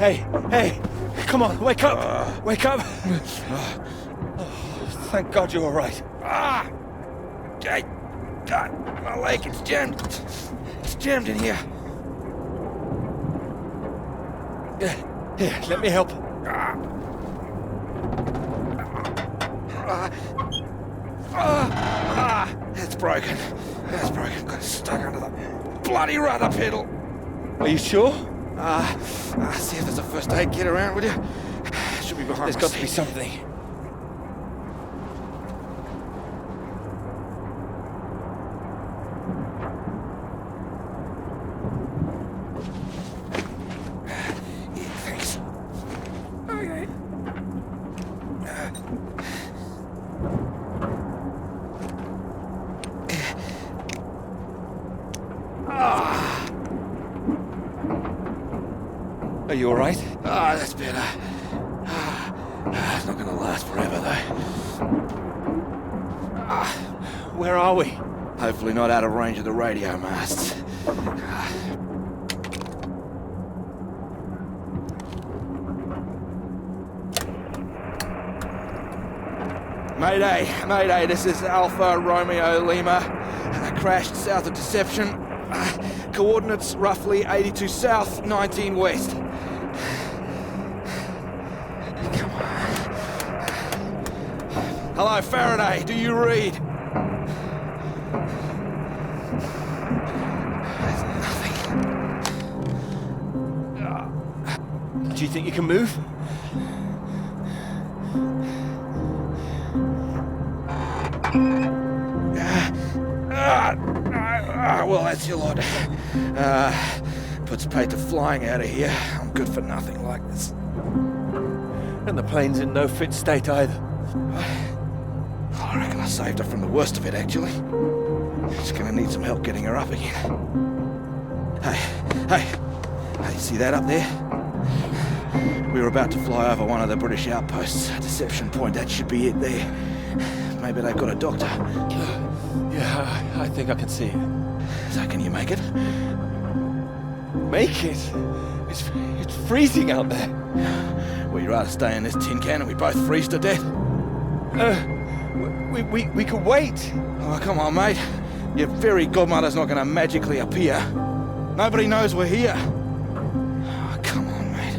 Hey, come on, wake up! Wake up! Thank God you're all right. God, my leg, it's jammed. It's jammed in here. Here, let me help. That's broken. That's broken. Got stuck under the bloody rudder pedal. Are you sure? See if there's a first aid kit around, will you? Should be behind. There's got to be something. Thanks. Okay. Are you all right? That's better. It's not gonna last forever, though. Where are we? Hopefully not out of range of the radio masts. Mayday, this is Alpha Romeo Lima. Crashed south of Deception. Coordinates roughly 82 south, 19 west. Come on. Hello, Faraday, do you read? There's nothing. Do you think you can move? Well, that's your lot. Puts paid to flying out of here. I'm good for nothing like this. And the plane's in no fit state either. I reckon I saved her from the worst of it, actually. She's gonna need some help getting her up again. Hey, see that up there? We were about to fly over one of the British outposts. Deception Point, that should be it there. Maybe they've got a doctor. Yeah, I think I can see it. So can you make it? Make it? It's freezing out there. Well, you'd rather stay in this tin can and we both freeze to death? We could wait. Oh, come on, mate. Your fairy godmother's not gonna magically appear. Nobody knows we're here. Oh, come on, mate.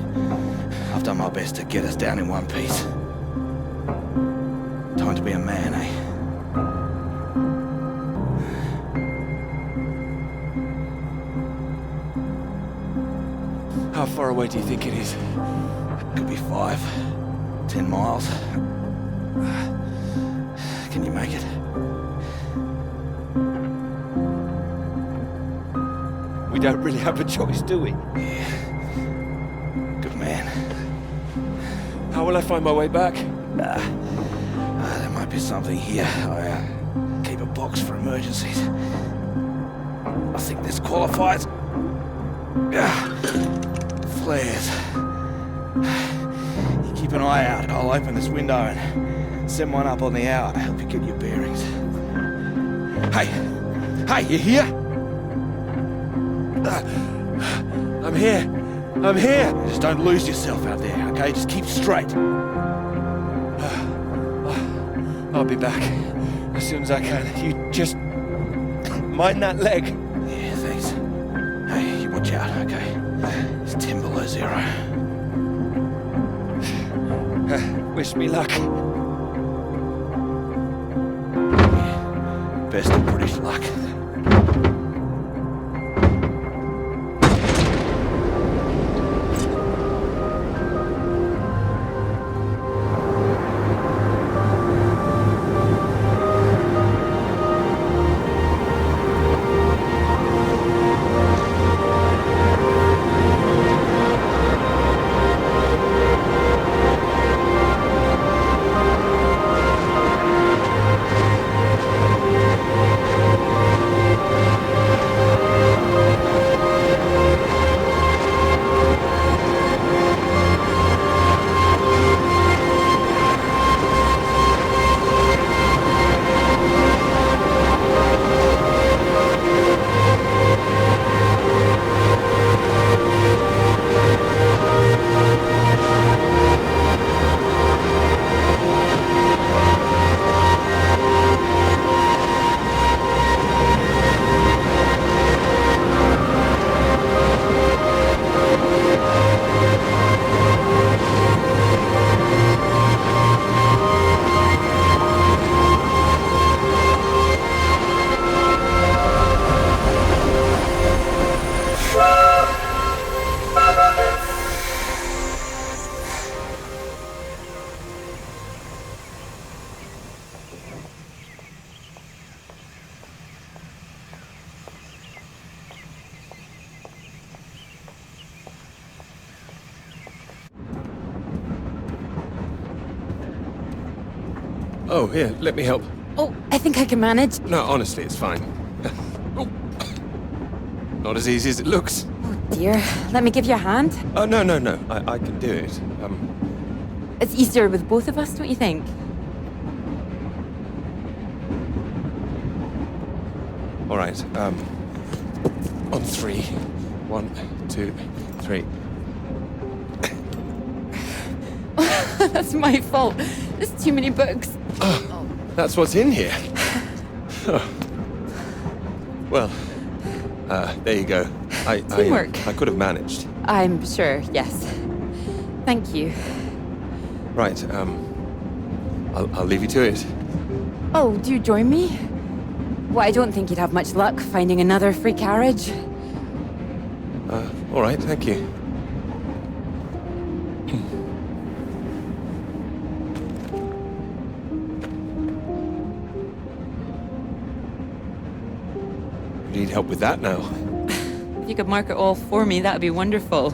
I've done my best to get us down in one piece. Time to be a man, eh? How far away do you think it is? Could be 5, 10 miles. Can you make it? We don't really have a choice, do we? Yeah. Good man. How will I find my way back? There might be something here. I keep a box for emergencies. I think this qualifies. Flares. You keep an eye out. I'll open this window and send one up on the hour to help you get your bearings. Hey, you here? I'm here. I'm here. Just don't lose yourself out there, okay? Just keep straight. I'll be back as soon as I can. You just mind that leg. Yeah, thanks. Hey, you watch out, okay? It's 10 below 0. Wish me luck. Yeah, best of British luck. Oh, here, let me help. Oh, I think I can manage. No, honestly, it's fine. Oh. Not as easy as it looks. Oh dear. Let me give you a hand. Oh, no. I can do it. It's easier with both of us, don't you think? All right, on 3. 1, 2, 3. That's my fault. There's too many books. Oh, that's what's in here. Oh. Well, there you go. Teamwork. I could have managed. I'm sure, yes. Thank you. Right, I'll leave you to it. Oh, do you join me? Well, I don't think you'd have much luck finding another free carriage. All right, thank you. Need help with that now? If you could mark it all for me, that'd be wonderful.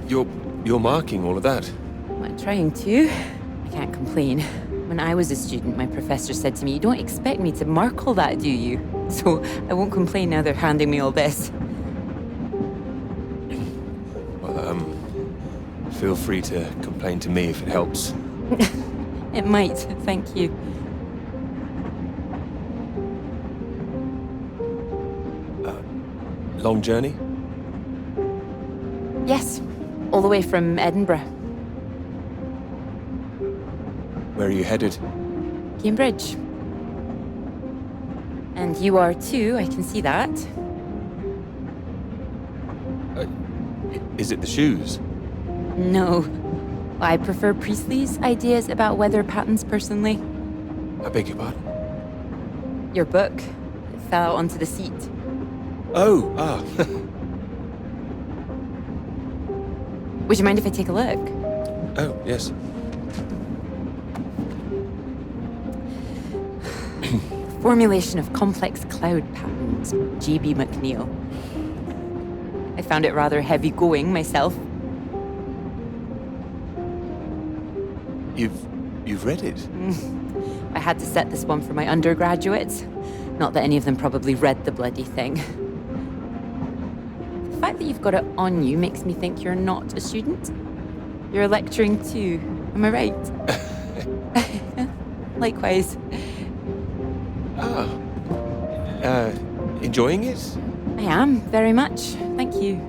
You're marking all of that? I'm trying to. I can't complain. When I was a student, my professor said to me, "You don't expect me to mark all that, do you?" So I won't complain now they're handing me all this. Well, feel free to complain to me if it helps. It might, thank you. Long journey? Yes, all the way from Edinburgh. Where are you headed? Cambridge. And you are too, I can see that. Is it the shoes? No. I prefer Priestley's ideas about weather patterns personally. I beg your pardon? Your book. It fell out onto the seat. Oh, Would you mind if I take a look? Oh, yes. Formulation of complex cloud patterns, J.B. McNeill. I found it rather heavy-going myself. You've read it? I had to set this one for my undergraduates. Not that any of them probably read the bloody thing. The fact that you've got it on you makes me think you're not a student. You're lecturing too, am I right? Likewise. Enjoying it? I am, very much. Thank you.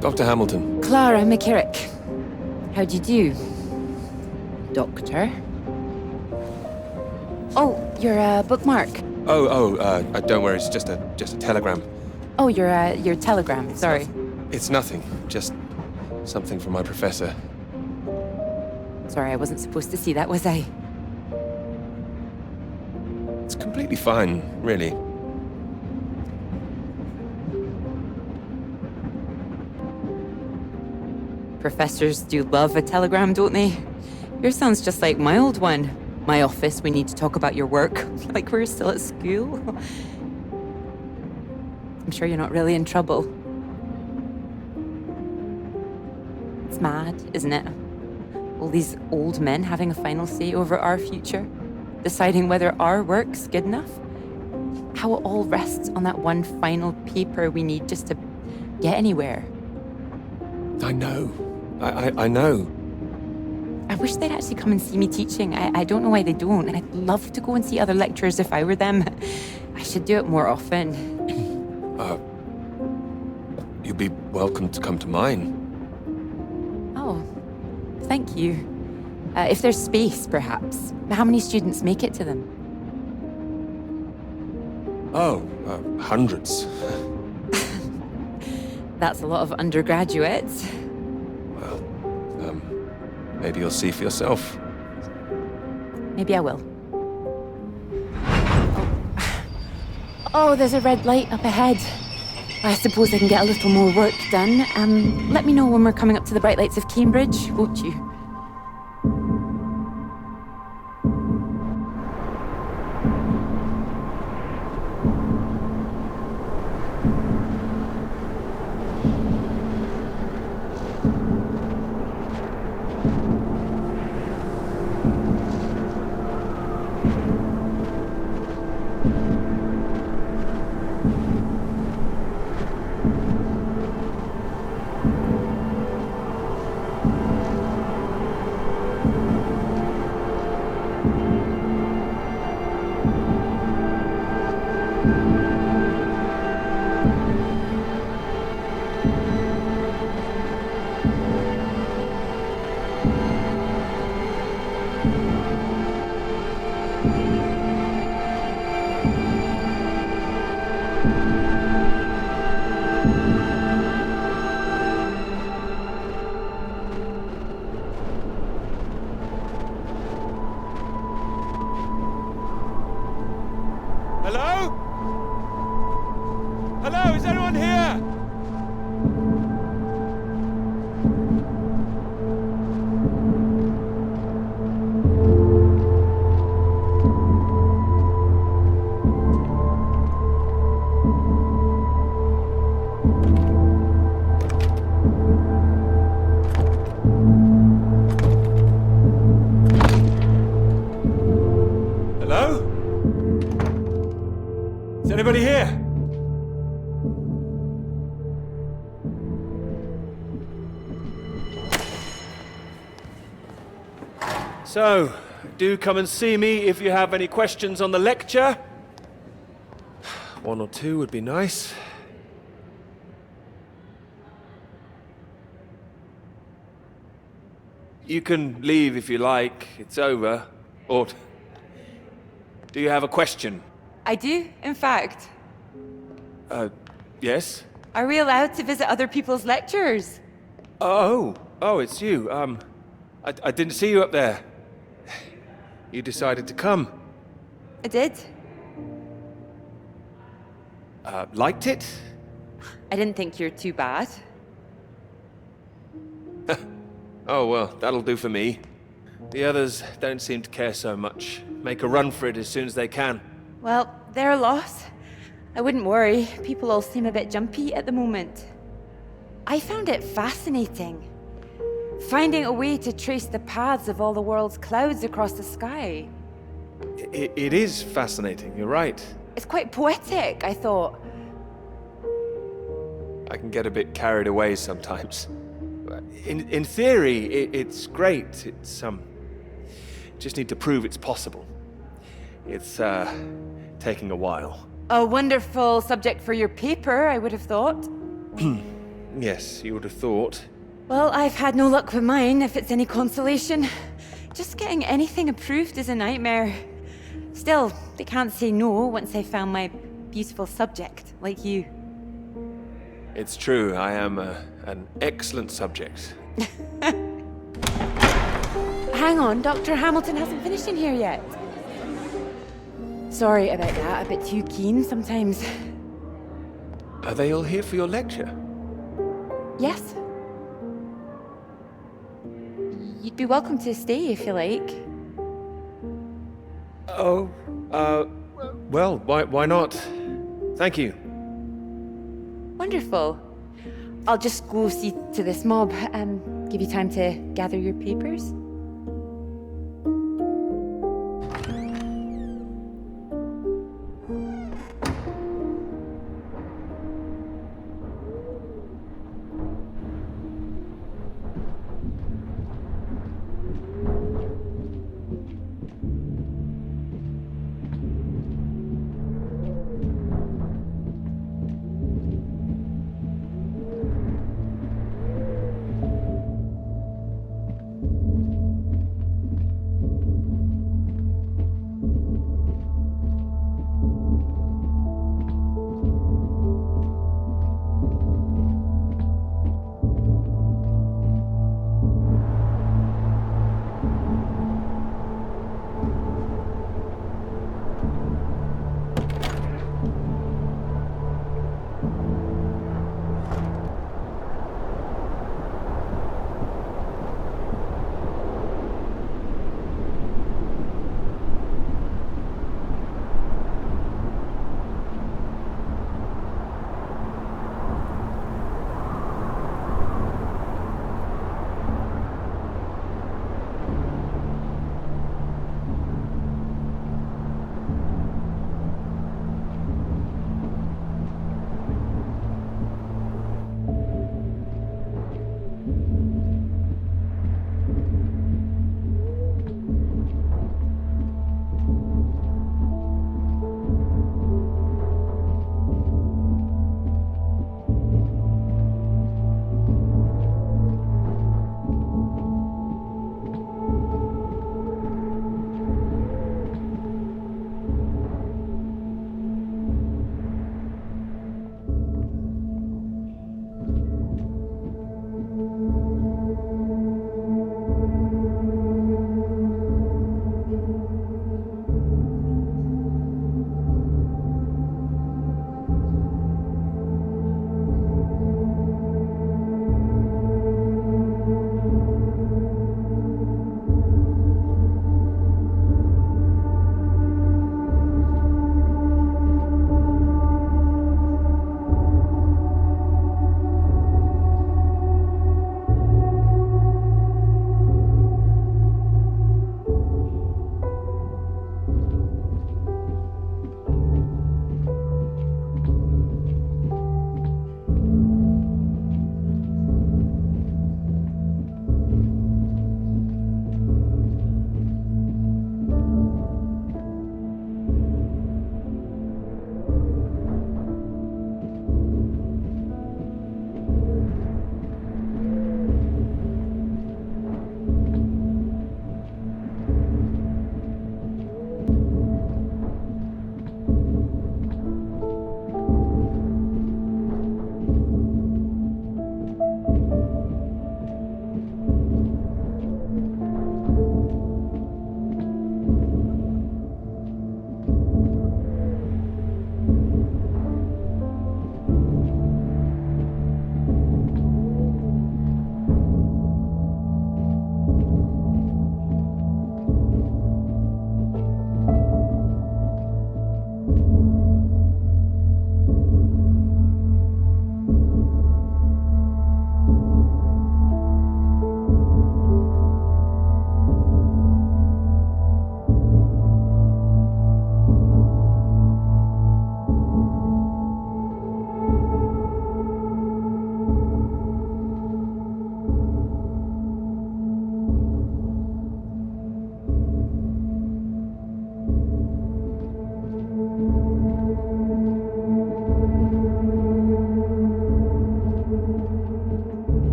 Dr. Hamilton. Clara McKirrick. How do you do? Doctor. Oh, you're a bookmark. Don't worry, it's just a telegram. Oh, your telegram, sorry. It's nothing, just something from my professor. Sorry, I wasn't supposed to see that, was I? It's completely fine, really. Professors do love a telegram, don't they? Yours sounds just like my old one. My office, we need to talk about your work. Like we're still at school. I'm sure you're not really in trouble. It's mad, isn't it? All these old men having a final say over our future, deciding whether our work's good enough. How it all rests on that one final paper we need just to get anywhere. I know. I know. I wish they'd actually come and see me teaching. I don't know why they don't, and I'd love to go and see other lecturers if I were them. I should do it more often. You'd be welcome to come to mine. Oh, thank you. If there's space, perhaps. How many students make it to them? Hundreds. That's a lot of undergraduates. Well, maybe you'll see for yourself. Maybe I will. Oh, there's a red light up ahead. I suppose I can get a little more work done. Let me know when we're coming up to the bright lights of Cambridge, won't you? So, do come and see me if you have any questions on the lecture. 1 or 2 would be nice. You can leave if you like. It's over. Or do you have a question? I do, in fact. Yes? Are we allowed to visit other people's lectures? Oh, it's you. I didn't see you up there. You decided to come. I did. Liked it? I didn't think you're too bad. Oh, well, that'll do for me. The others don't seem to care so much. Make a run for it as soon as they can. Well, they're a loss. I wouldn't worry. People all seem a bit jumpy at the moment. I found it fascinating. Finding a way to trace the paths of all the world's clouds across the sky. It is fascinating, you're right. It's quite poetic, I thought. I can get a bit carried away sometimes. In theory, it's great. It's, just need to prove it's possible. It's, taking a while. A wonderful subject for your paper, I would have thought. Yes, you would have thought. Well, I've had no luck with mine, if it's any consolation. Just getting anything approved is a nightmare. Still, they can't say no once they've found my beautiful subject, like you. It's true, I am an excellent subject. Hang on, Dr. Hamilton hasn't finished in here yet. Sorry about that, a bit too keen sometimes. Are they all here for your lecture? Yes. You'd be welcome to stay if you like. Oh, well, why not? Thank you. Wonderful. I'll just go see to this mob, give you time to gather your papers.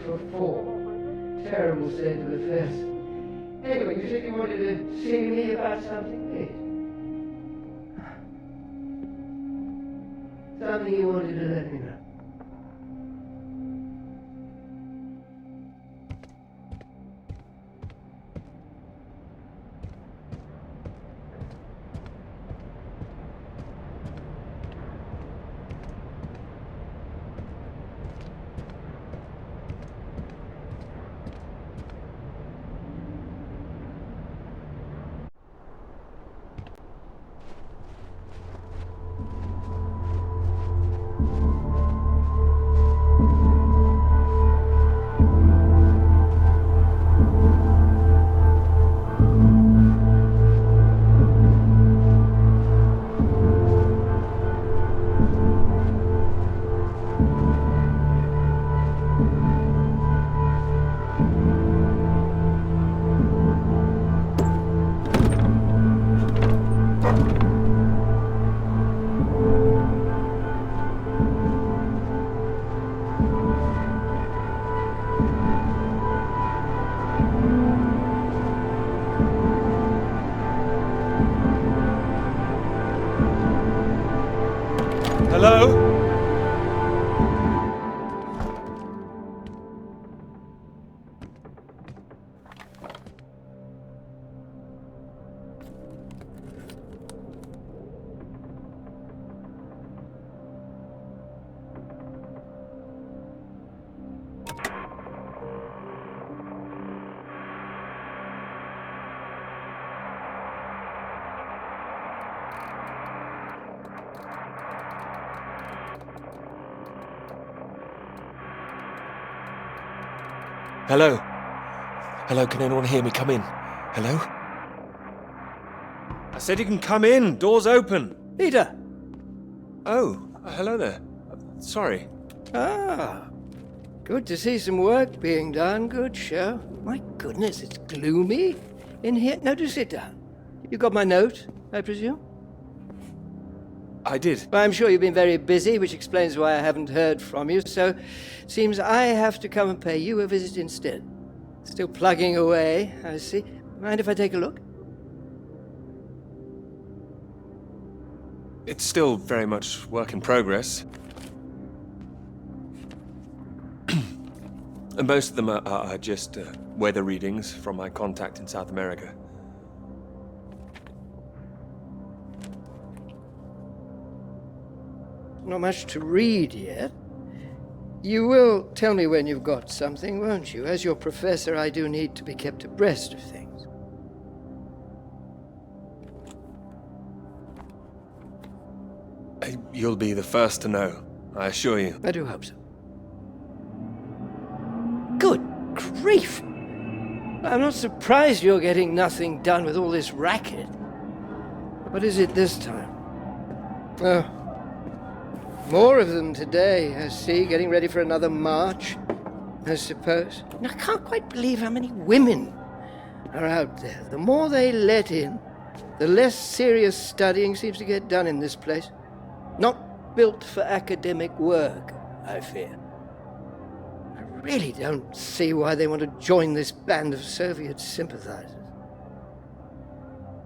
for 4. Terrible state of affairs. Anyway, you said you wanted to see me about something, please. Something you wanted to let me know. Hello? Hello? Hello, can anyone hear me? Come in. Hello? I said you can come in. Door's open. Peter! Oh, hello there. Sorry. Ah, good to see some work being done. Good show. My goodness, it's gloomy in here. No, do sit down. You got my note, I presume? I did. Well, I'm sure you've been very busy, which explains why I haven't heard from you, so seems I have to come and pay you a visit instead. Still plugging away, I see. Mind if I take a look? It's still very much work in progress. And most of them are just weather readings from my contact in South America. Not much to read yet. You will tell me when you've got something, won't you? As your professor, I do need to be kept abreast of things. You'll be the first to know, I assure you. I do hope so. Good grief! I'm not surprised you're getting nothing done with all this racket. What is it this time? Oh, more of them today, I see, getting ready for another march, I suppose. And I can't quite believe how many women are out there. The more they let in, the less serious studying seems to get done in this place. Not built for academic work, I fear. I really don't see why they want to join this band of Soviet sympathizers.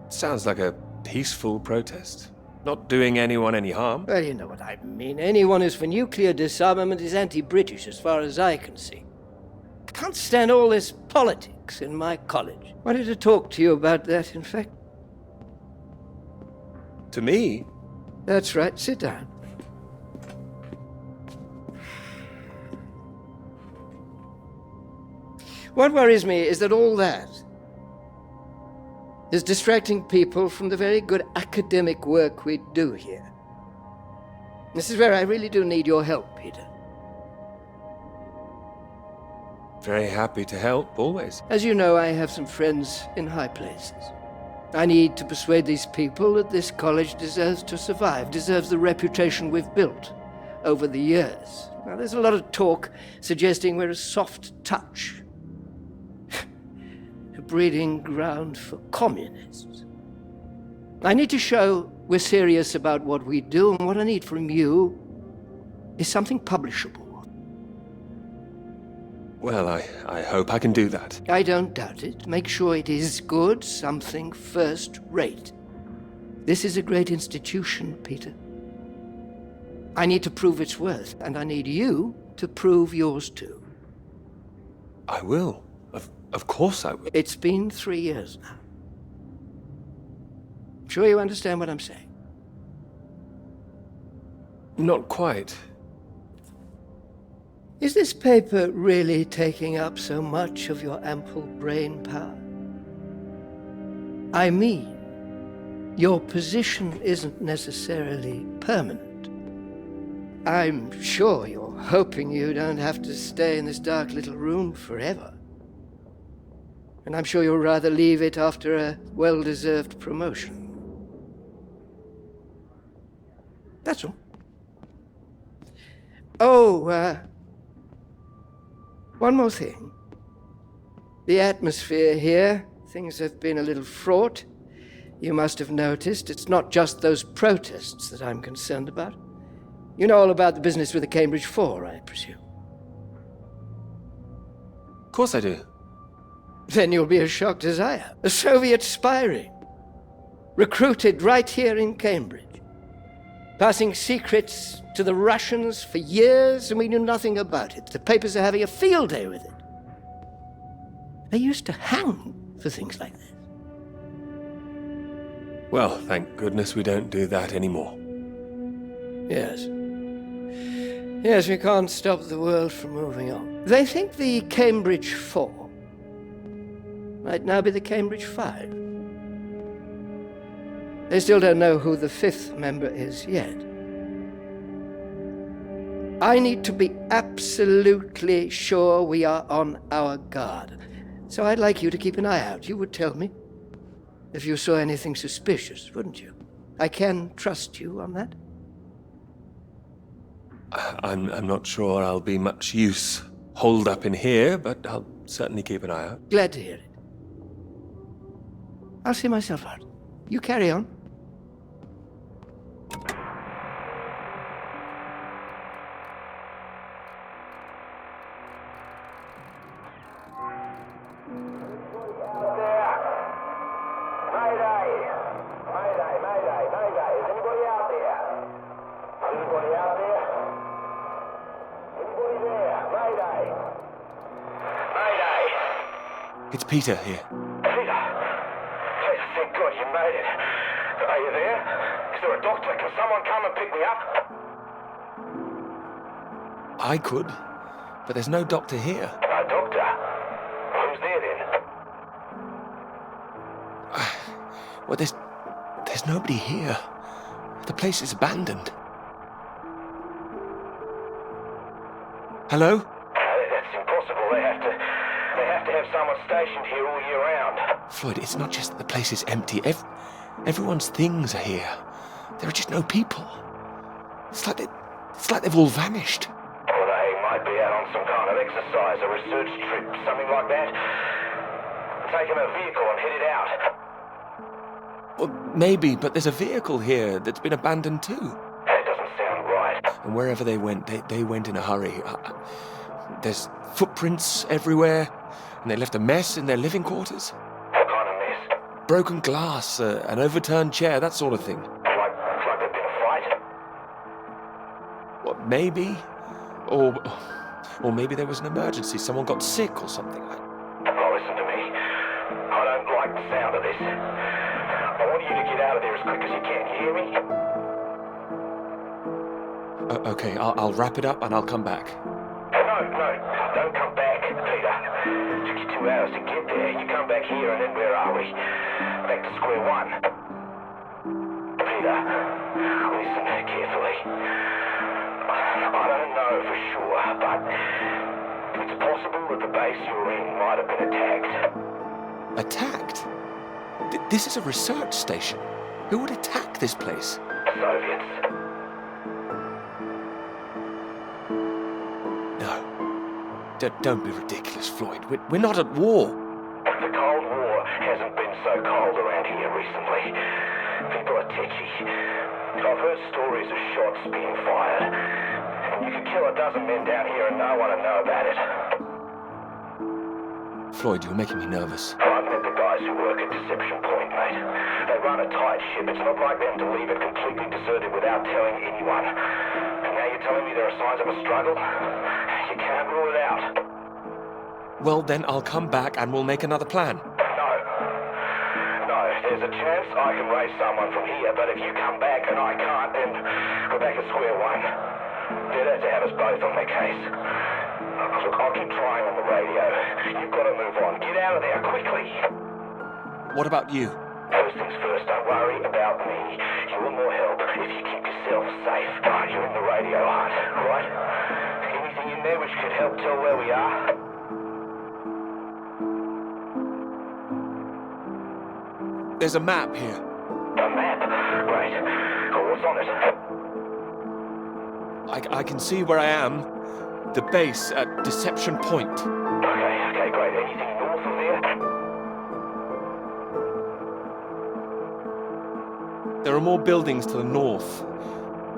Sounds like a peaceful protest. Not doing anyone any harm. Well, you know what I mean. Anyone who's for nuclear disarmament is anti-British, as far as I can see. I can't stand all this politics in my college. Wanted to talk to you about that, in fact. To me? That's right. Sit down. What worries me is that all that is distracting people from the very good academic work we do here. This is where I really do need your help, Peter. Very happy to help, always. As you know, I have some friends in high places. I need to persuade these people that this college deserves to survive, deserves the reputation we've built over the years. Now, there's a lot of talk suggesting we're a soft touch, a breeding ground for communists. I need to show we're serious about what we do, and what I need from you is something publishable. Well, I hope I can do that. I don't doubt it. Make sure it is good, something first-rate. This is a great institution, Peter. I need to prove its worth, and I need you to prove yours too. I will. Of course I will. It's been 3 years now. Sure you understand what I'm saying? Not quite. Is this paper really taking up so much of your ample brain power? I mean, your position isn't necessarily permanent. I'm sure you're hoping you don't have to stay in this dark little room forever. And I'm sure you'll rather leave it after a well-deserved promotion. That's all. Oh, one more thing. The atmosphere here, things have been a little fraught. You must have noticed it's not just those protests that I'm concerned about. You know all about the business with the Cambridge Four, I presume. Of course I do. Then you'll be as shocked as I am. A Soviet spy ring. Recruited right here in Cambridge. Passing secrets to the Russians for years, and we knew nothing about it. The papers are having a field day with it. They used to hang for things like this. Well, thank goodness we don't do that anymore. Yes. Yes, we can't stop the world from moving on. They think the Cambridge Four might now be the Cambridge Five. They still don't know who the fifth member is yet. I need to be absolutely sure we are on our guard. So I'd like you to keep an eye out. You would tell me if you saw anything suspicious, wouldn't you? I can trust you on that? I'm not sure I'll be much use holed up in here, but I'll certainly keep an eye out. Glad to hear it. I'll see myself out. You carry on. It's Peter here. Peter, thank God you made it. Are you there? Is there a doctor? Can someone come and pick me up? I could, but there's no doctor here. No doctor? Who's there then? Well, there's nobody here. The place is abandoned. Hello? That's impossible. They have to have someone stationed here all year round. Floyd, it's not just that the place is empty. Everyone's things are here. There are just no people. It's like they've all vanished. Well, they might be out on some kind of exercise, a research trip, something like that. Taking a vehicle and headed out. Well, maybe, but there's a vehicle here that's been abandoned too. That doesn't sound right. And wherever they went, they went in a hurry. There's footprints everywhere, and they left a mess in their living quarters. What kind of mess? Broken glass, an overturned chair, that sort of thing. Like there'd been a fight? Well, maybe. Or maybe there was an emergency. Someone got sick or something. Oh, listen to me. I don't like the sound of this. I want you to get out of there as quick as you can. You hear me? Okay, I'll wrap it up and I'll come back. No, don't come back, Peter. It took you 2 hours to get there. You come back here and then where are we? Back to square one. Peter, listen carefully. I don't know for sure, but it's possible that the base you're in might have been attacked. Attacked? This is a research station. Who would attack this place? Soviets. No. Don't be ridiculous, Floyd. We're not at war. The Cold War hasn't been so cold around here recently. People are tetchy. I've heard stories of shots being fired. And you could kill a dozen men down here and no one would know about it. Floyd, you're making me nervous. I've met the guys who work at Deception Point, mate. They run a tight ship. It's not like them to leave it completely deserted without telling anyone. And now you're telling me there are signs of a struggle? You can't rule it out. Well, then I'll come back and we'll make another plan. No, there's a chance I can raise someone from here, but if you come back and I can't, then we're back at square one. Better to have us both on their case. Look, I'll keep trying on the radio. You've got to move on. Get out of there, quickly. What about you? First things first, don't worry about me. You want more help if you keep yourself safe. You're in the radio hunt, right? Anything in there which could help tell where we are? There's a map here. A map? Great. What's on it? I can see where I am. The base at Deception Point. Okay, great. Anything north of there? There are more buildings to the north.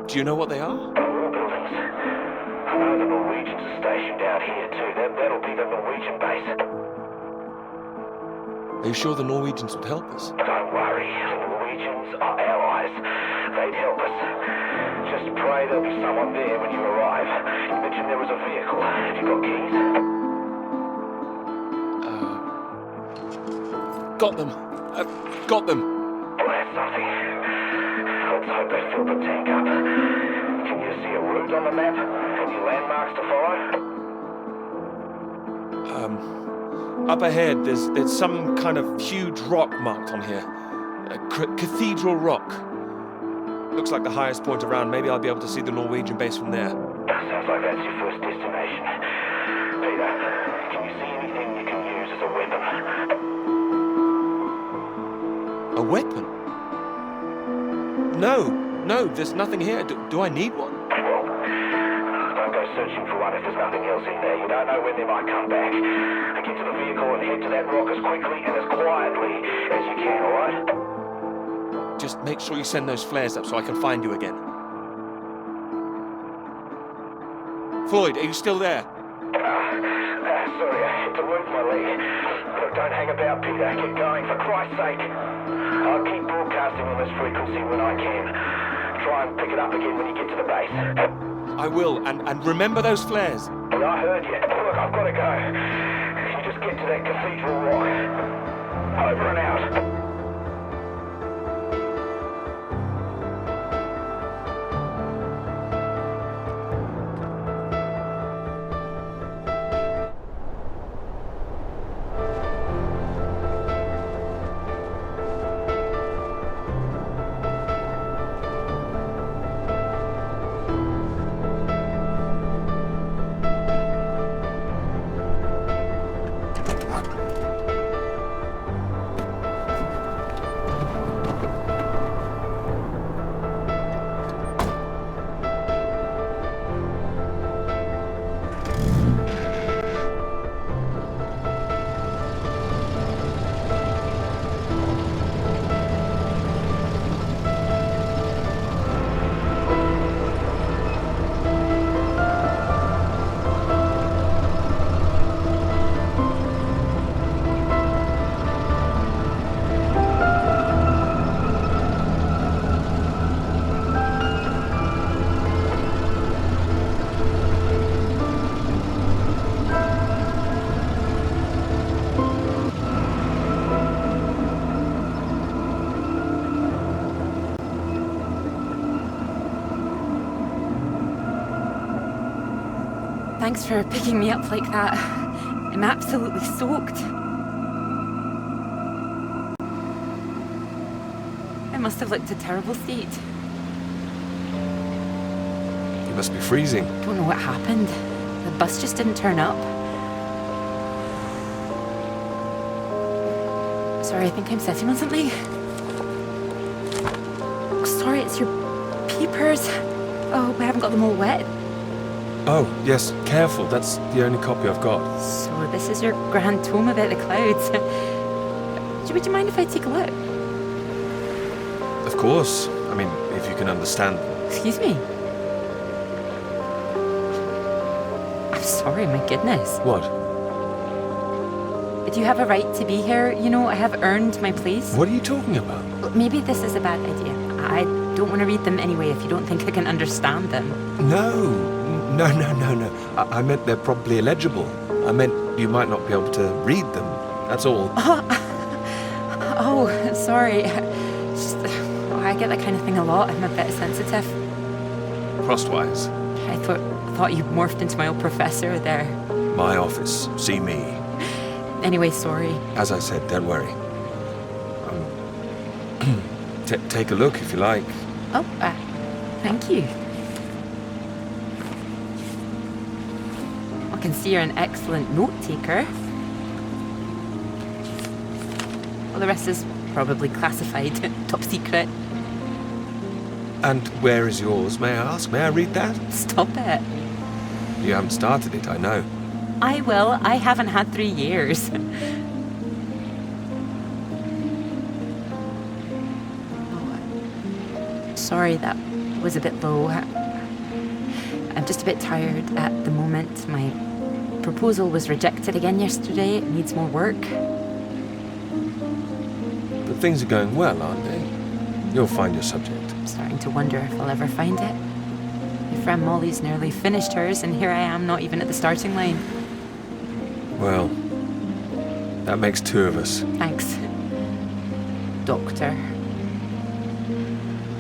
Do you know what they are? More buildings. I know the Norwegians are stationed out here too. That'll be the Norwegian base. Are you sure the Norwegians would help us? Don't worry. The Norwegians are allies. They'd help us. Just pray there'll be someone there when you arrive. You mentioned there was a vehicle. Have you got keys? Got them. Got them. Well, that's something. Let's hope they fill the tank up. Can you see a route on the map? Any landmarks to follow? Up ahead, there's some kind of huge rock marked on here. A cathedral rock. Looks like the highest point around. Maybe I'll be able to see the Norwegian base from there. Sounds like that's your first destination. Peter, can you see anything you can use as a weapon? A weapon? No, there's nothing here. Do I need one? Well, don't go searching for one if there's nothing else in there. You don't know when they might come back. Get to the vehicle and head to that rock as quickly and as quietly as you can, alright? Just make sure you send those flares up so I can find you again. Floyd, are you still there? Sorry, I had to move my leg. Look, don't hang about, Peter. Get going, for Christ's sake. I'll keep broadcasting on this frequency when I can. Try and pick it up again when you get to the base. I will, and remember those flares. Well, I heard you. Look, I've got to go. You just get to that cathedral rock. Over and out. Thanks for picking me up like that. I'm absolutely soaked. I must have looked a terrible state. You must be freezing. Don't know what happened. The bus just didn't turn up. Sorry, I think I'm sitting on something. Oh, sorry, it's your peepers. Oh, we haven't got them all wet. Oh, yes, careful. That's the only copy I've got. So this is your grand tome about the clouds. Would you mind if I take a look? Of course. I mean, if you can understand. Excuse me? I'm sorry, my goodness. What? Do you have a right to be here? You know, I have earned my place. What are you talking about? Maybe this is a bad idea. I don't want to read them anyway if you don't think I can understand them. No. I meant they're probably illegible. I meant you might not be able to read them. That's all. Oh, sorry. Just, I get that kind of thing a lot. I'm a bit sensitive. Crosswise. I thought you morphed into my old professor there. My office. See me. Anyway, sorry. As I said, don't worry. Take a look if you like. Oh, thank you. I can see you're an excellent note-taker. Well, the rest is probably classified, top secret. And where is yours, may I ask? May I read that? Stop it. You haven't started it, I know. I will. I haven't had 3 years. Sorry, that was a bit low. I'm just a bit tired at the moment. My proposal was rejected again yesterday. It needs more work. But things are going well, aren't they? You'll find your subject. I'm starting to wonder if I'll ever find it. My friend Molly's nearly finished hers, and here I am, not even at the starting line. Well, that makes 2 of us. Thanks, Doctor.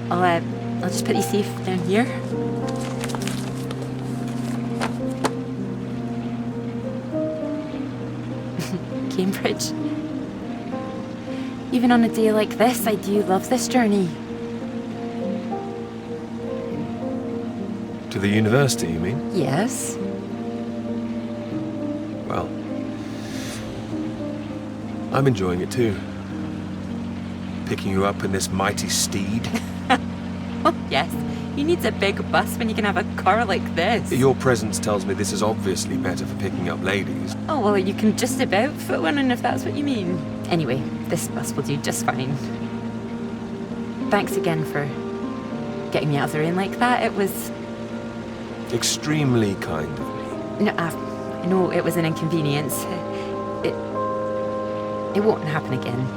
I'll just put you safe down here. Cambridge. Even on a day like this, I do love this journey. To the university, you mean? Yes. Well, I'm enjoying it too. Picking you up in this mighty steed. Oh, yes. Who needs a big bus when you can have a car like this? Your presence tells me this is obviously better for picking up ladies. Oh, well, you can just about fit one in if that's what you mean. Anyway, this bus will do just fine. Thanks again for getting me out of the rain like that. It was... Extremely kind of me. No, I know it was an inconvenience. It won't happen again.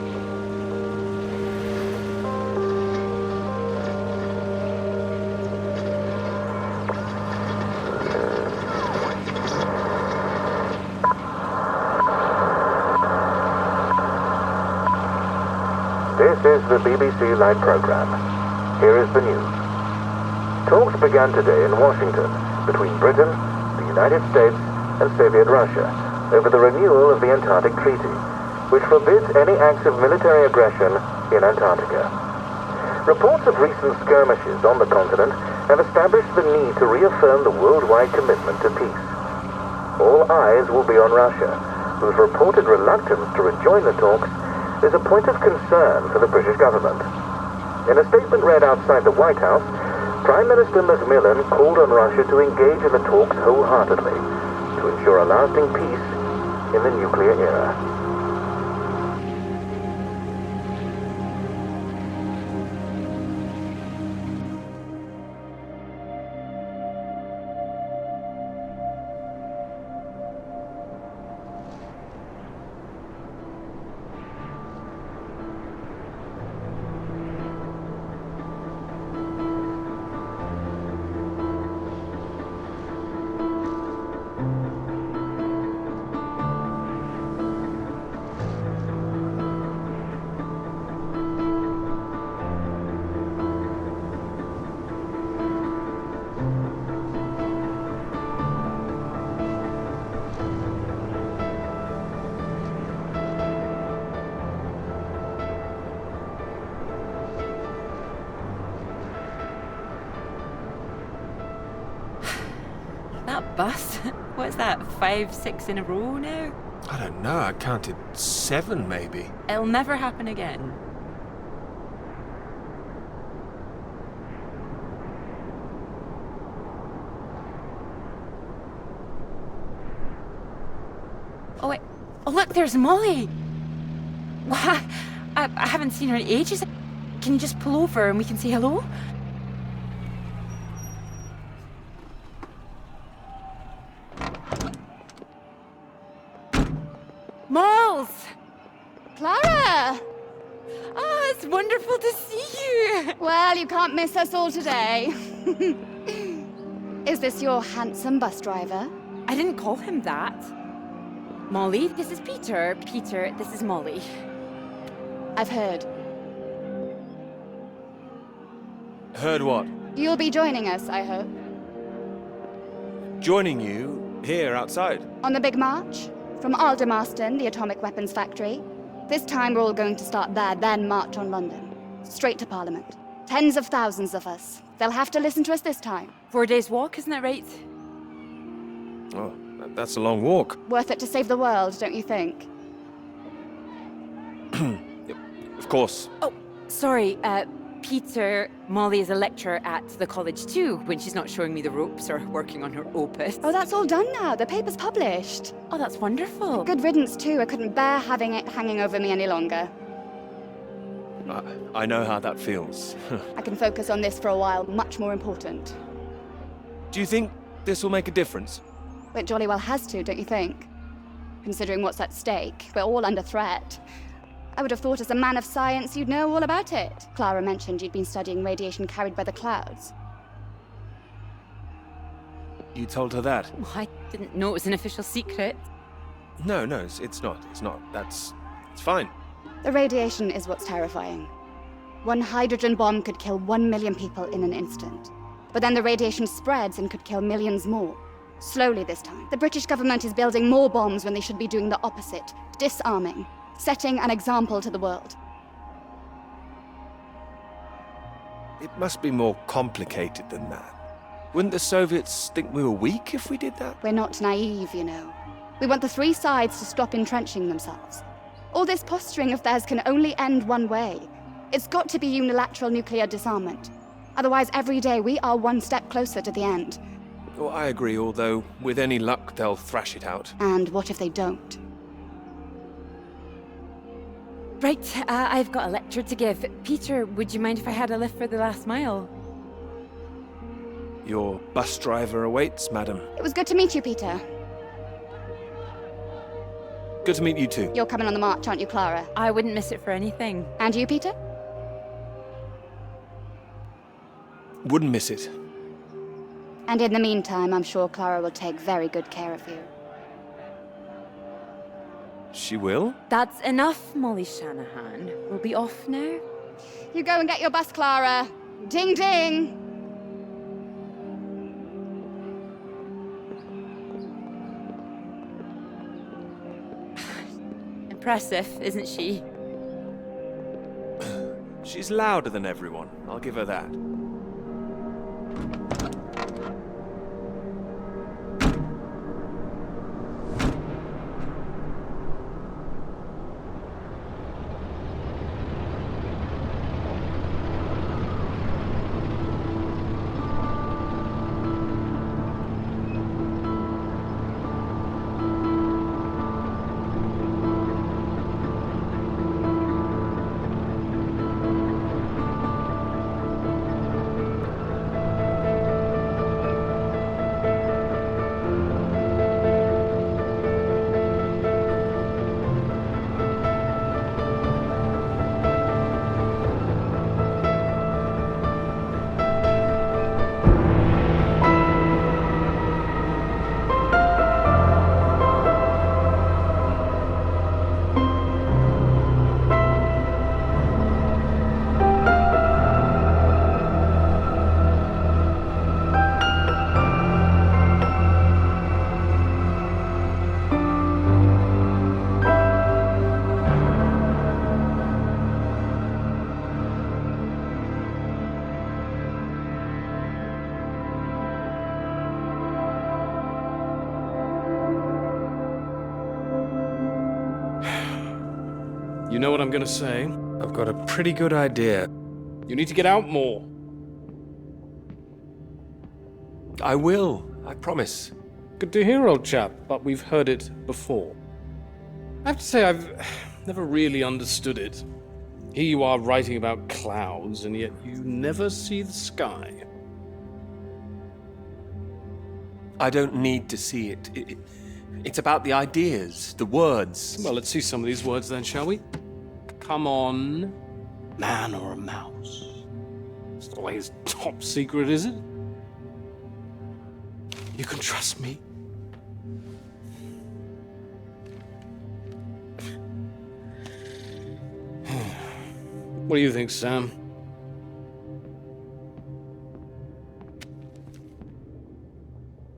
This is the BBC Live programme. Here is the news. Talks began today in Washington between Britain, the United States, and Soviet Russia over the renewal of the Antarctic Treaty, which forbids any acts of military aggression in Antarctica. Reports of recent skirmishes on the continent have established the need to reaffirm the worldwide commitment to peace. All eyes will be on Russia, whose reported reluctance to rejoin the talks is a point of concern for the British government. In a statement read outside the White House, Prime Minister Macmillan called on Russia to engage in the talks wholeheartedly to ensure a lasting peace in the nuclear era. That bus? What's that, 5, 6 in a row now? I don't know, I counted 7 maybe. It'll never happen again. Oh wait, oh look, there's Molly! What? I haven't seen her in ages. Can you just pull over and we can say hello? Malls! Clara! Oh, it's wonderful to see you! Well, you can't miss us all today. Is this your handsome bus driver? I didn't call him that. Molly, this is Peter. Peter, this is Molly. I've heard. Heard what? You'll be joining us, I hope. Joining you here outside. On the big march? From Aldermaston, the atomic weapons factory. This time we're all going to start there, then march on London. Straight to Parliament. Tens of thousands of us. They'll have to listen to us this time. 4 days walk, isn't that right? Oh, that's a long walk. Worth it to save the world, don't you think? Of course. Oh, sorry, Peter, Molly is a lecturer at the college too, when she's not showing me the ropes or working on her opus. Oh, that's all done now. The paper's published. Oh, that's wonderful. Good riddance too. I couldn't bear having it hanging over me any longer. I know how that feels. I can focus on this for a while. Much more important. Do you think this will make a difference? It jolly well has to, don't you think? Considering what's at stake, we're all under threat. I would have thought as a man of science you'd know all about it. Clara mentioned you'd been studying radiation carried by the clouds. You told her that? Oh, I didn't know it was an official secret. No, it's not. It's not. It's fine. The radiation is what's terrifying. One hydrogen bomb could kill 1 million people in an instant. But then the radiation spreads and could kill millions more. Slowly this time. The British government is building more bombs when they should be doing the opposite. Disarming. Setting an example to the world. It must be more complicated than that. Wouldn't the Soviets think we were weak if we did that? We're not naive, you know. We want the three sides to stop entrenching themselves. All this posturing of theirs can only end one way. It's got to be unilateral nuclear disarmament. Otherwise, every day we are one step closer to the end. Oh, I agree, although with any luck they'll thrash it out. And what if they don't? Right, I've got a lecture to give. Peter, would you mind if I had a lift for the last mile? Your bus driver awaits, madam. It was good to meet you, Peter. Good to meet you too. You're coming on the march, aren't you, Clara? I wouldn't miss it for anything. And you, Peter? Wouldn't miss it. And in the meantime, I'm sure Clara will take very good care of you. She will? That's enough, Molly Shanahan. We'll be off now. You go and get your bus, Clara. Ding, ding! Impressive, isn't she? She's louder than everyone. I'll give her that. You know what I'm gonna say? I've got a pretty good idea. You need to get out more. I will, I promise. Good to hear, old chap, but we've heard it before. I have to say, I've never really understood it. Here you are writing about clouds, and yet you never see the sky. I don't need to see it. It's about the ideas, the words. Well, let's see some of these words then, shall we? Come on, man or a mouse? It's always top secret, is it? You can trust me. What do you think, Sam?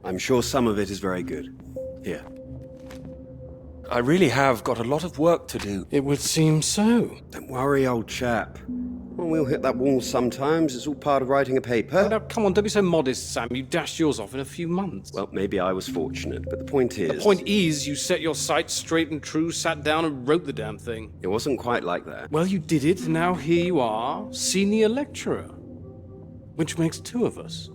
I'm sure some of it is very good. Here. I really have got a lot of work to do. It would seem so. Don't worry, old chap. Well, we'll hit that wall sometimes. It's all part of writing a paper. Now, come on, don't be so modest, Sam. You dashed yours off in a few months. Well, maybe I was fortunate, but the point is... The point is, you set your sights straight and true, sat down and wrote the damn thing. It wasn't quite like that. Well, you did it, and now here you are, senior lecturer. Which makes two of us.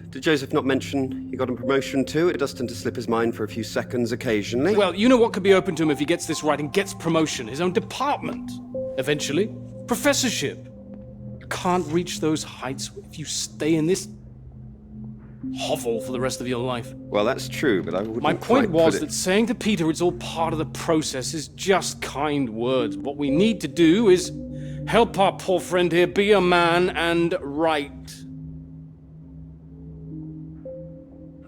Did Joseph not mention he got a promotion too? It does tend to slip his mind for a few seconds occasionally. Well, you know what could be open to him if he gets this right and gets promotion? His own department. Eventually. Professorship. You can't reach those heights if you stay in this hovel for the rest of your life. Well, that's true, but I wouldn't My point quite was put it... that saying to Peter it's all part of the process is just kind words. What we need to do is help our poor friend here be a man and write.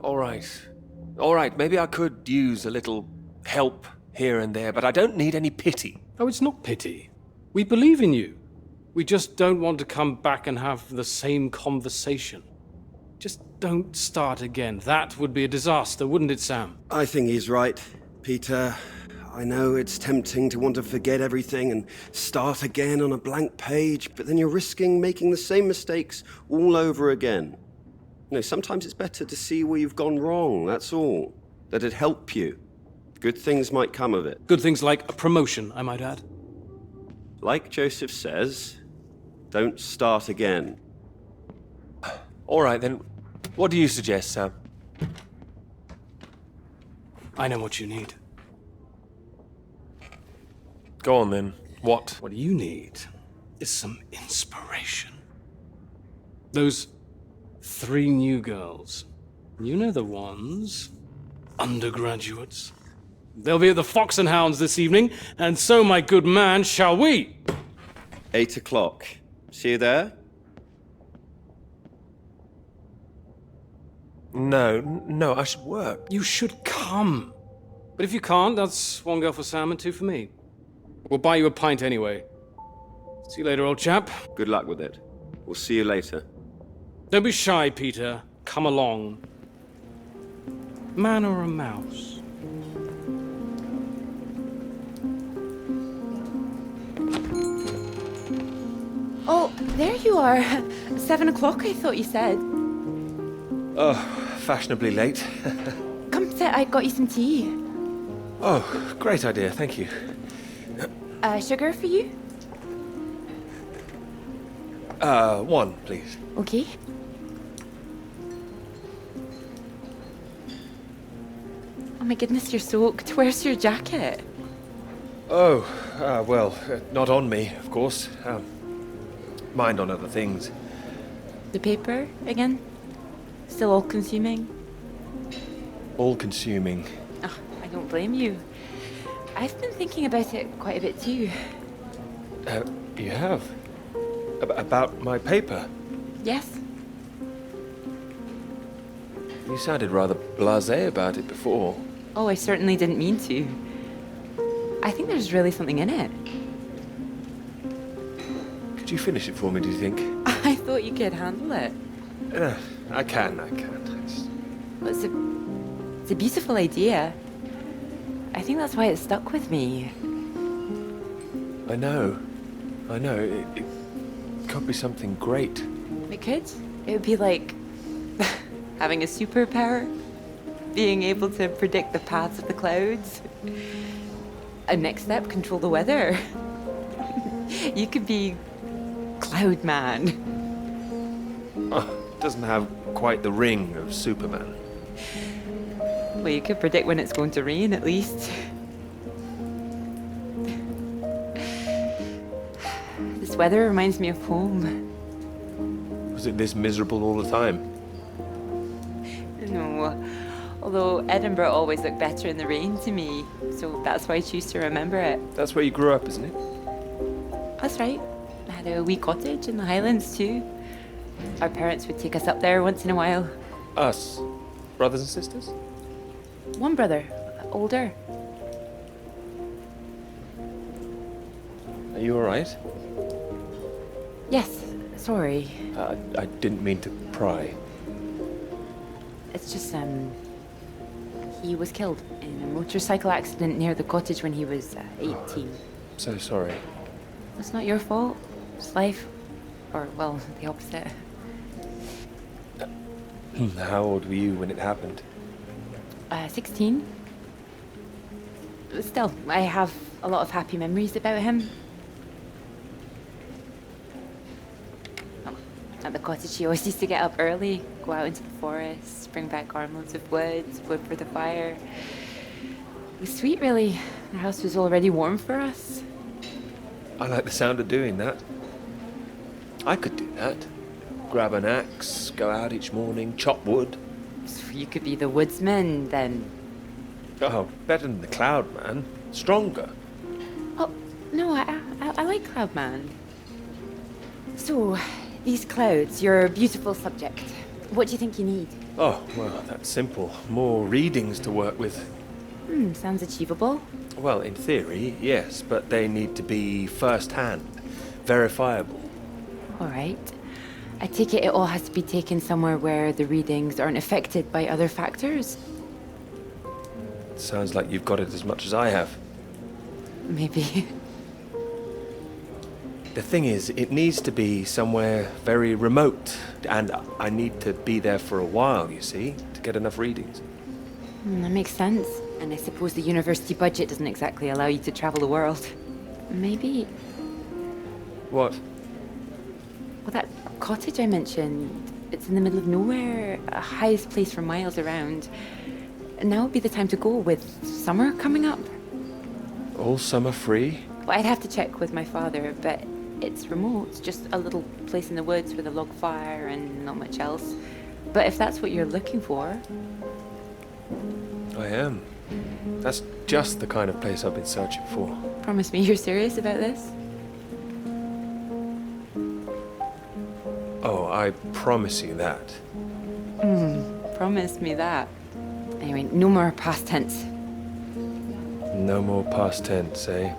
All right, maybe I could use a little help here and there, but I don't need any pity. Oh, it's not pity. We believe in you. We just don't want to come back and have the same conversation. Just don't start again. That would be a disaster, wouldn't it, Sam? I think he's right, Peter. I know it's tempting to want to forget everything and start again on a blank page, but then you're risking making the same mistakes all over again. You know, sometimes it's better to see where you've gone wrong, that's all. That'd help you. Good things might come of it. Good things like a promotion, I might add. Like Joseph says, don't start again. All right, then, what do you suggest, Sam? I know what you need. Go on, then. What? What you need is some inspiration. Those 3 new girls. You know the ones. Undergraduates. They'll be at the Fox and Hounds this evening, and so, my good man, shall we? 8 o'clock. See you there? No, I should work. You should come. But if you can't, that's 1 girl for Sam and 2 for me. We'll buy you a pint anyway. See you later, old chap. Good luck with it. We'll see you later. Don't be shy, Peter. Come along. Man or a mouse? Oh, there you are. 7 o'clock, I thought you said. Oh, fashionably late. Come sit, I got you some tea. Oh, great idea, thank you. Sugar for you? 1, please. Okay. Oh my goodness, you're soaked. Where's your jacket? Oh, well, not on me, of course. Mind on other things. The paper again? Still all-consuming? All-consuming. Oh, I don't blame you. I've been thinking about it quite a bit too. You have? About my paper? Yes? You sounded rather blasé about it before. Oh, I certainly didn't mean to. I think there's really something in it. Could you finish it for me, do you think? I thought you could handle it. I can. Well, it's a beautiful idea. I think that's why it stuck with me. I know. It could be something great. It could. It would be like having a superpower. Being able to predict the paths of the clouds. A next step, control the weather. You could be Cloud Man. Doesn't have quite the ring of Superman. Well, you could predict when it's going to rain, at least. This weather reminds me of home. Was it this miserable all the time? No. Although Edinburgh always looked better in the rain to me, so that's why I choose to remember it. That's where you grew up, isn't it? That's right. I had a wee cottage in the Highlands too. Our parents would take us up there once in a while. Us? Brothers and sisters? One brother, older. Are you alright? Yes, sorry. I didn't mean to pry. It's just, he was killed in a motorcycle accident near the cottage when he was 18. So sorry. It's not your fault. It's life. Or, well, the opposite. How old were you when it happened? 16. Still, I have a lot of happy memories about him. At the cottage, he always used to get up early, go out into the forest, bring back armloads of wood for the fire. It was sweet, really. The house was already warm for us. I like the sound of doing that. I could do that. Grab an axe, go out each morning, chop wood. So you could be the woodsman, then. Oh, better than the cloud man. Stronger. Oh, no, I like Cloudman. So, these clouds, your beautiful subject. What do you think you need? Oh, well, that's simple. More readings to work with. Sounds achievable. Well, in theory, yes, but they need to be first-hand, verifiable. All right. I take it all has to be taken somewhere where the readings aren't affected by other factors? Sounds like you've got it as much as I have. Maybe. The thing is, it needs to be somewhere very remote, and I need to be there for a while, you see, to get enough readings. That makes sense. And I suppose the university budget doesn't exactly allow you to travel the world. Maybe... What? Well, that cottage I mentioned, it's in the middle of nowhere, a highest place for miles around. And now would be the time to go with summer coming up. All summer free? Well, I'd have to check with my father, but it's remote. It's just a little place in the woods with a log fire and not much else. But if that's what you're looking for... I am. That's just the kind of place I've been searching for. Promise me you're serious about this? Oh, I promise you that. Promise me that. Anyway, no more past tense. No more past tense, eh?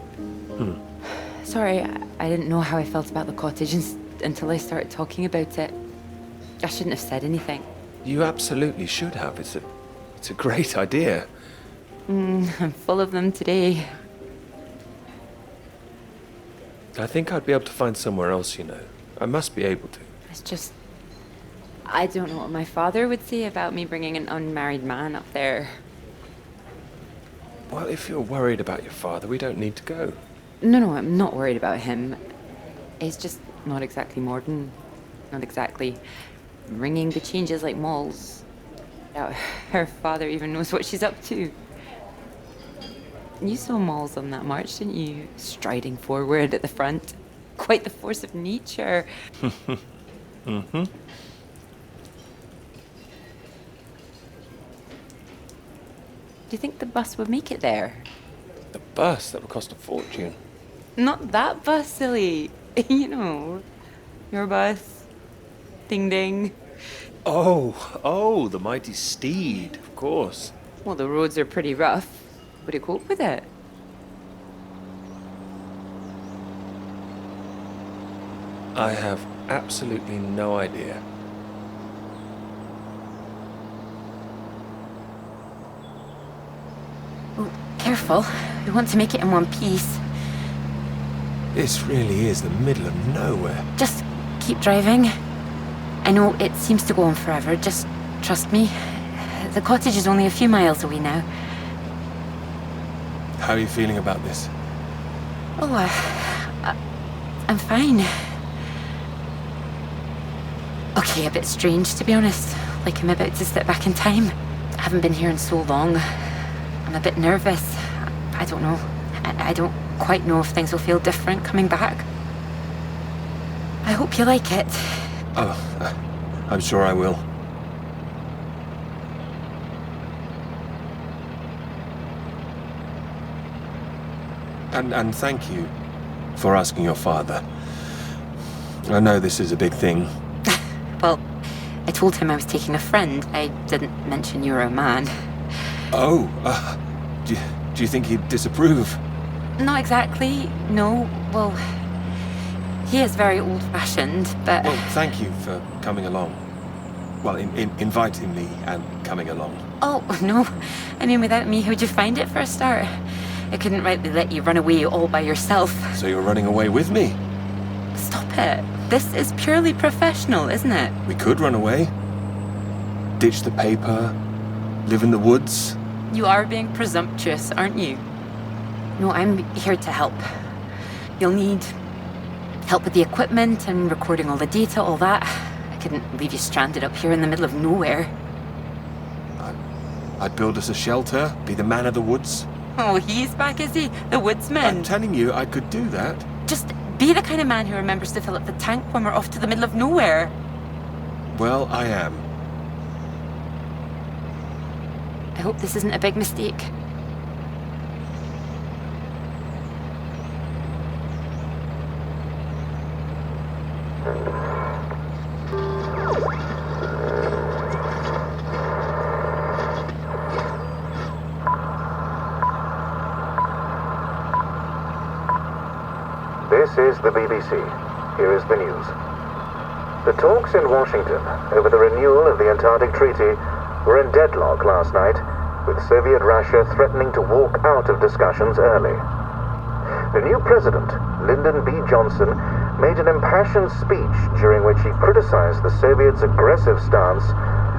Sorry, I didn't know how I felt about the cottage until I started talking about it. I shouldn't have said anything. You absolutely should have. It's a great idea. I'm full of them today. I think I'd be able to find somewhere else, you know. I must be able to. It's just... I don't know what my father would say about me bringing an unmarried man up there. Well, if you're worried about your father, we don't need to go. No, I'm not worried about him. He's just not exactly modern. Not exactly ringing the changes like Moll's. Doubt her father even knows what she's up to. You saw Moll's on that march, didn't you? Striding forward at the front. Quite the force of nature. Mm-hmm. Do you think the bus would make it there? The bus? That would cost a fortune. Not that bus, silly. You know, your bus. Ding ding. Oh, the mighty steed, of course. Well, the roads are pretty rough. Would it cope with it? I have absolutely no idea. Oh, careful. We want to make it in one piece. This really is the middle of nowhere. Just keep driving. I know it seems to go on forever. Just trust me. The cottage is only a few miles away now. How are you feeling about this? Oh, I'm fine. Okay, a bit strange, to be honest. Like I'm about to step back in time. I haven't been here in so long. I'm a bit nervous. I don't know. I don't quite know if things will feel different coming back. I hope you like it. Oh, I'm sure I will. And thank you for asking your father. I know this is a big thing. Well, I told him I was taking a friend. I didn't mention you were a man. Oh, do you think he'd disapprove? Not exactly, no. Well, he is very old-fashioned, but... Well, thank you for coming along. Well, inviting me and coming along. Oh, no. I mean, without me, how'd you find it for a start? I couldn't rightly let you run away all by yourself. So you're running away with me? Stop it. This is purely professional, isn't it? We could run away. Ditch the paper. Live in the woods. You are being presumptuous, aren't you? No, I'm here to help. You'll need help with the equipment and recording all the data, all that. I couldn't leave you stranded up here in the middle of nowhere. I'd build us a shelter, be the man of the woods. Oh, he's back, is he? The woodsman. I'm telling you, I could do that. Just be the kind of man who remembers to fill up the tank when we're off to the middle of nowhere. Well, I am. I hope this isn't a big mistake. This is the BBC. Here is the news. The talks in Washington over the renewal of the Antarctic Treaty were in deadlock last night, with Soviet Russia threatening to walk out of discussions early. The new president, Lyndon B. Johnson, made an impassioned speech during which he criticized the Soviets' aggressive stance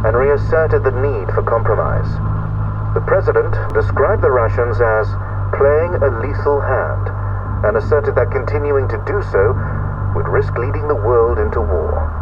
and reasserted the need for compromise. The president described the Russians as playing a lethal hand and asserted that continuing to do so would risk leading the world into war.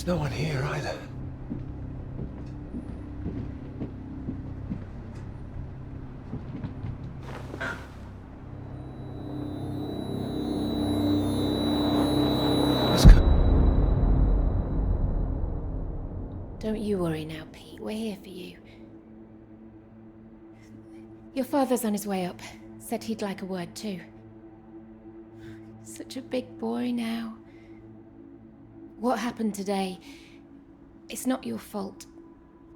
There's no one here either. Don't you worry now, Pete. We're here for you. Your father's on his way up. Said he'd like a word too. Such a big boy now. What happened today, it's not your fault.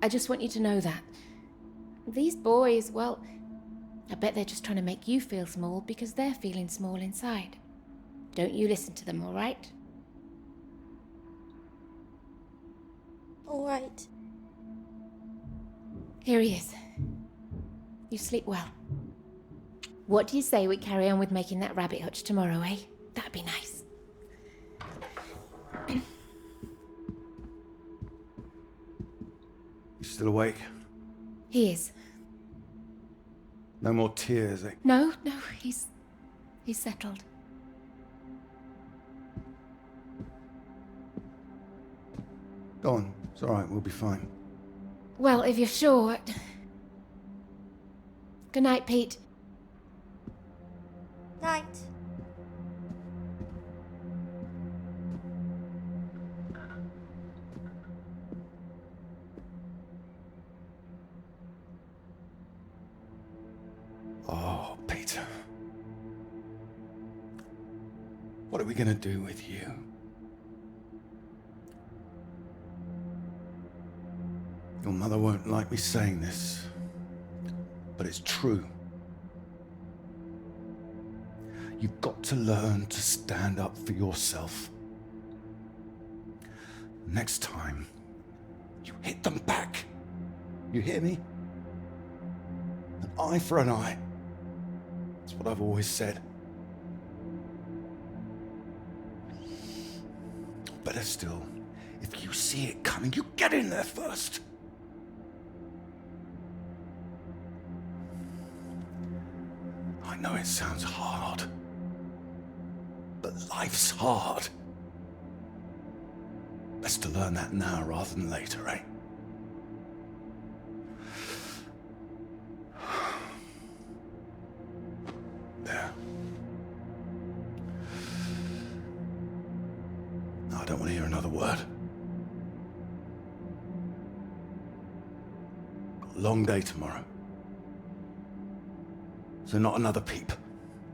I just want you to know that. These boys, well, I bet they're just trying to make you feel small because they're feeling small inside. Don't you listen to them, all right? All right. Here he is. You sleep well. What do you say we carry on with making that rabbit hutch tomorrow, eh? That'd be nice. You still awake? He is. No more tears, eh? No, he's settled. Go on. It's all right. We'll be fine. Well, if you're sure. Good night, Pete. Night. Oh, Peter. What are we gonna do with you? Your mother won't like me saying this, but it's true. You've got to learn to stand up for yourself. Next time, you hit them back. You hear me? An eye for an eye. That's what I've always said. Better still, if you see it coming, you get in there first. I know it sounds hard, but life's hard. Best to learn that now rather than later, eh? There. No, I don't want to hear another word. Got a long day tomorrow. So not another peep,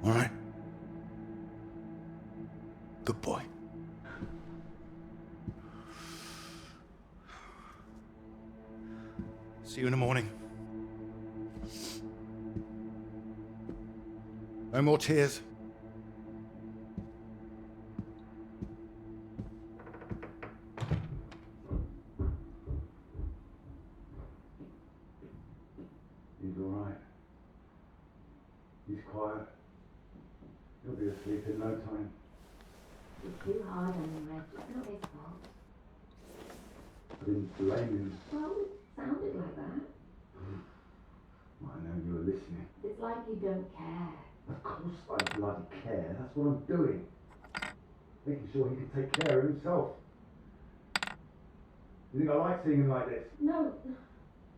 all right? Good boy. See you in the morning. No more tears. He's all right. He's quiet. He'll be asleep in no time. It's too hard on him, Reg. It's not his fault. I didn't blame him. Well, it sounded like that. I know you were listening. It's like you don't care. Of course I bloody care. That's what I'm doing. Making sure he can take care of himself. You think I like seeing him like this? No, of course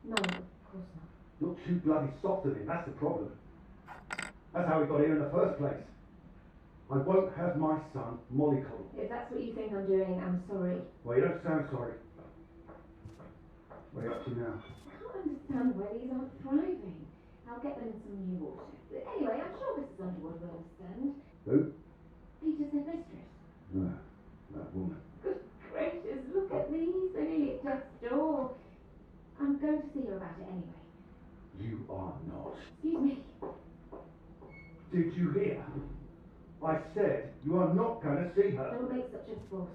not. You're too bloody soft on him. That's the problem. That's how we got here in the first place. I won't have my son mollycoddled. If that's what you think I'm doing, I'm sorry. Well, you don't sound sorry. What are you up to now? I don't understand why these aren't thriving. I'll get them in some new water. But anyway, I'm sure Mrs. Underwood will understand. Who? Peter's headmistress. No, that woman. Good gracious, look at these. They nearly at death's door. I'm going to see her about it anyway. You are not. Excuse me. Did you hear? I said you are not going to see her. Don't make such a fuss.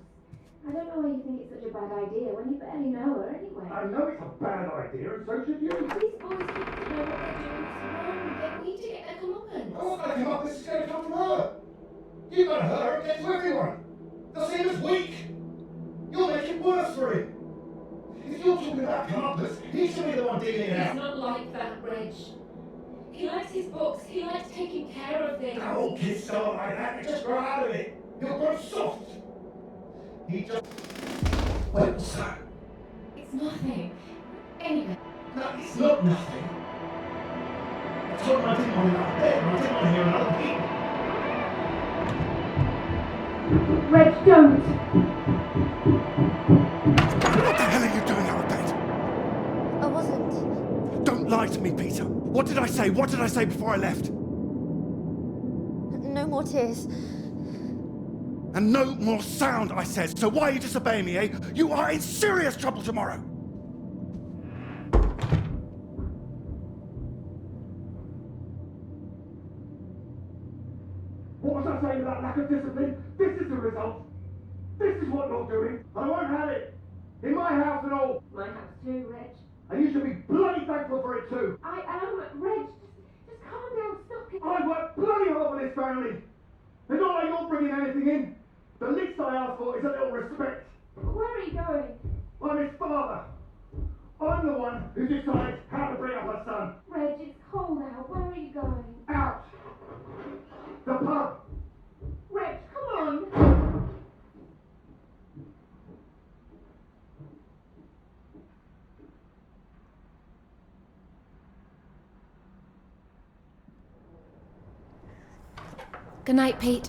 I don't know why you think it's such a bad idea when you barely know her anyway. I know it's a bad idea, and so should you. These boys need to know what they're doing is wrong. They need to get their comeuppance. I want that comeuppance is going to come from her. You got to hurt her and get to everyone. They'll see him as weak. You'll make it worse for him. If you're talking about comeuppance, he should be the one dealing it out. He's not like that, Reg. He likes his books. He likes taking care of things. All kids start like that. They just grow out of it. He'll grow soft. He just... Wait, what's that? It's nothing. Anyway. No, it's not nothing. I told him I didn't want him out of bed, and I didn't want to hear another peep. Reg, don't! What the hell are you doing out of bed? I wasn't. Don't lie to me, Peter. What did I say? What did I say before I left? No more tears. And no more sound, I said. So why are you disobeying me, eh? You are in serious trouble tomorrow. I say with that lack of discipline? This is the result. This is what you're doing. I won't have it. In my house and all. My house too, Reg. And you should be bloody thankful for it too. I am, Reg. Just calm down, stop it. I work bloody hard for this family. It's not like you're bringing anything in. The least I ask for is a little respect. Where are you going? I'm his father. I'm the one who decides how to bring up a son. Reg, it's cold out. Where are you going? Out. The pub. Reg, come on. Good night, Pete.